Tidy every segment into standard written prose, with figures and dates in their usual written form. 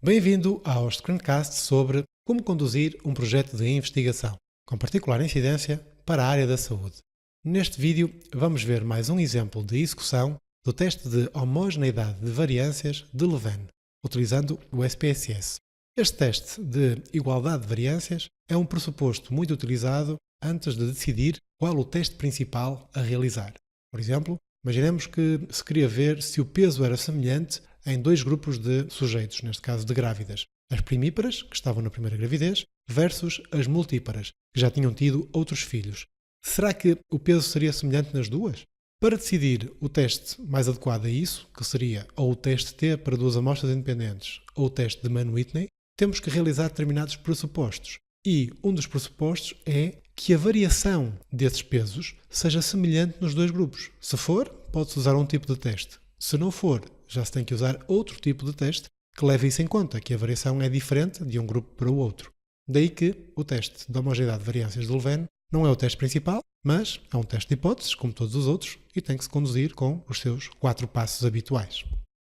Bem-vindo ao screencast sobre como conduzir um projeto de investigação, com particular incidência para a área da saúde. Neste vídeo vamos ver mais um exemplo de execução do teste de homogeneidade de variâncias de Levene, utilizando o SPSS. Este teste de igualdade de variâncias é um pressuposto muito utilizado antes de decidir qual o teste principal a realizar. Por exemplo, imaginemos que se queria ver se o peso era semelhante em dois grupos de sujeitos, neste caso de grávidas. As primíparas, que estavam na primeira gravidez, versus as multíparas, que já tinham tido outros filhos. Será que o peso seria semelhante nas duas? Para decidir o teste mais adequado a isso, que seria ou o teste T para duas amostras independentes ou o teste de Mann-Whitney, temos que realizar determinados pressupostos. E um dos pressupostos é que a variação desses pesos seja semelhante nos dois grupos. Se for, pode-se usar um tipo de teste. Se não for, já se tem que usar outro tipo de teste que leve isso em conta, que a variação é diferente de um grupo para o outro. Daí que o teste de homogeneidade de variâncias de Levene não é o teste principal, mas é um teste de hipóteses, como todos os outros, e tem que se conduzir com os seus 4 passos habituais.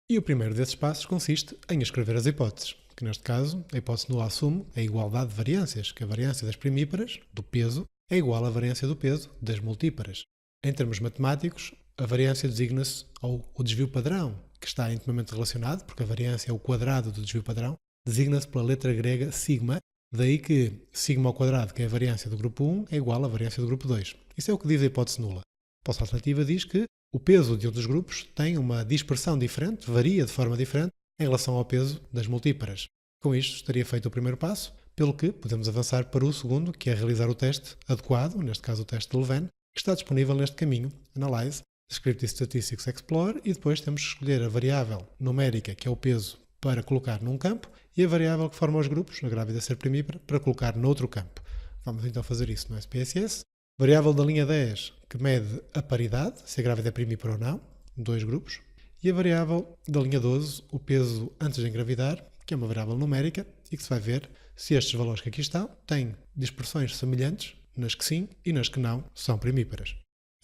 E o primeiro desses passos consiste em escrever as hipóteses, que neste caso a hipótese nula assume a igualdade de variâncias, que a variância das primíparas, do peso, é igual à variância do peso das multíparas. Em termos matemáticos, a variância designa-se, ou o desvio padrão, que está intimamente relacionado, porque a variância é o quadrado do desvio padrão, designa-se pela letra grega sigma, daí que sigma ao quadrado, que é a variância do grupo 1, é igual à variância do grupo 2. Isso é o que diz a hipótese nula. A hipótese alternativa diz que o peso de um dos grupos tem uma dispersão diferente, varia de forma diferente, em relação ao peso das multíparas. Com isto estaria feito o primeiro passo, pelo que podemos avançar para o segundo, que é realizar o teste adequado, neste caso o teste de Levene, que está disponível neste caminho, Analyze, Descriptive Statistics Explore, e depois temos que escolher a variável numérica, que é o peso, para colocar num campo, e a variável que forma os grupos, a grávida ser primípara, para colocar noutro campo. Vamos então fazer isso no SPSS. Variável da linha 10, que mede a paridade, se a grávida é primípara ou não, dois grupos. E a variável da linha 12, o peso antes de engravidar, que é uma variável numérica, e que se vai ver se estes valores que aqui estão têm dispersões semelhantes, nas que sim e nas que não são primíparas.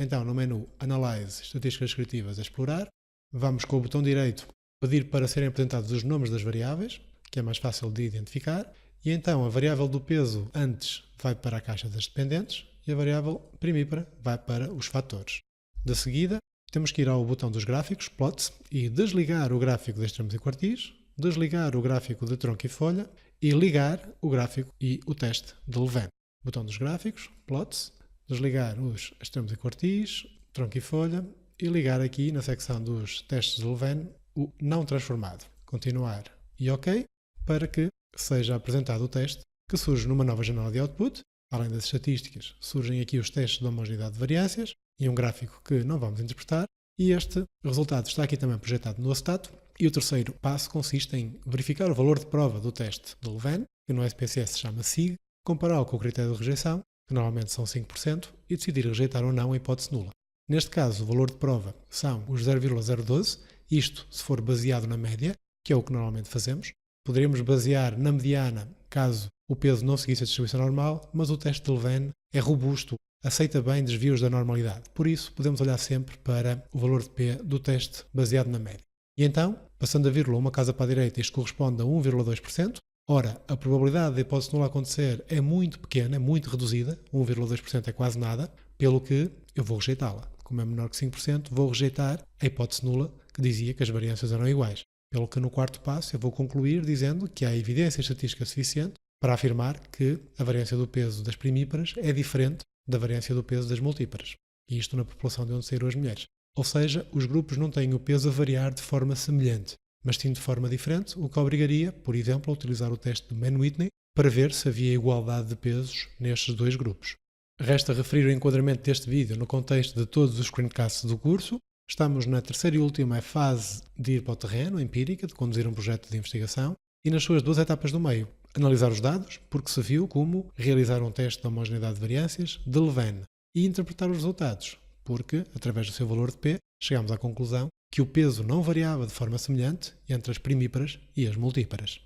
Então, no menu Analyze, Estatísticas Descritivas, Explorar, vamos com o botão direito pedir para serem apresentados os nomes das variáveis, que é mais fácil de identificar, e então a variável do peso antes vai para a caixa das dependentes e a variável primípara vai para os fatores. De seguida, temos que ir ao botão dos gráficos, Plots, e desligar o gráfico de extremos e quartis, desligar o gráfico de tronco e folha e ligar o gráfico e o teste de Levene. Botão dos gráficos, Plots, desligar os extremos e quartis, tronco e folha e ligar aqui na secção dos testes de Levene o não transformado. Continuar e OK para que seja apresentado o teste que surge numa nova janela de output. Além das estatísticas, surgem aqui os testes de homogeneidade de variâncias e um gráfico que não vamos interpretar. E este resultado está aqui também projetado no acetato. E o terceiro passo consiste em verificar o valor de prova do teste de Levene, que no SPSS se chama SIG, compará-lo com o critério de rejeição, que normalmente são 5%, e decidir rejeitar ou não a hipótese nula. Neste caso, o valor de prova são os 0,012, isto se for baseado na média, que é o que normalmente fazemos. Poderíamos basear na mediana, caso o peso não seguisse a distribuição normal, mas o teste de Levene é robusto, aceita bem desvios da normalidade. Por isso, podemos olhar sempre para o valor de P do teste baseado na média. E então, passando a vírgula uma casa para a direita, isto corresponde a 1,2%. Ora, a probabilidade da hipótese nula acontecer é muito pequena, é muito reduzida, 1,2% é quase nada, pelo que eu vou rejeitá-la. Como é menor que 5%, vou rejeitar a hipótese nula que dizia que as variâncias eram iguais. Pelo que no quarto passo eu vou concluir dizendo que há evidência estatística suficiente para afirmar que a variância do peso das primíparas é diferente da variância do peso das multíparas. E isto na população de onde saíram as mulheres. Ou seja, os grupos não têm o peso a variar de forma semelhante, mas sim de forma diferente, o que obrigaria, por exemplo, a utilizar o teste de Mann-Whitney para ver se havia igualdade de pesos nestes dois grupos. Resta referir o enquadramento deste vídeo no contexto de todos os screencasts do curso. Estamos na terceira e última fase de ir para o terreno, empírica, de conduzir um projeto de investigação, e nas suas duas etapas do meio, analisar os dados, porque se viu como realizar um teste de homogeneidade de variâncias de Levene, e interpretar os resultados, porque, através do seu valor de P, chegamos à conclusão que o peso não variava de forma semelhante entre as primíparas e as multíparas.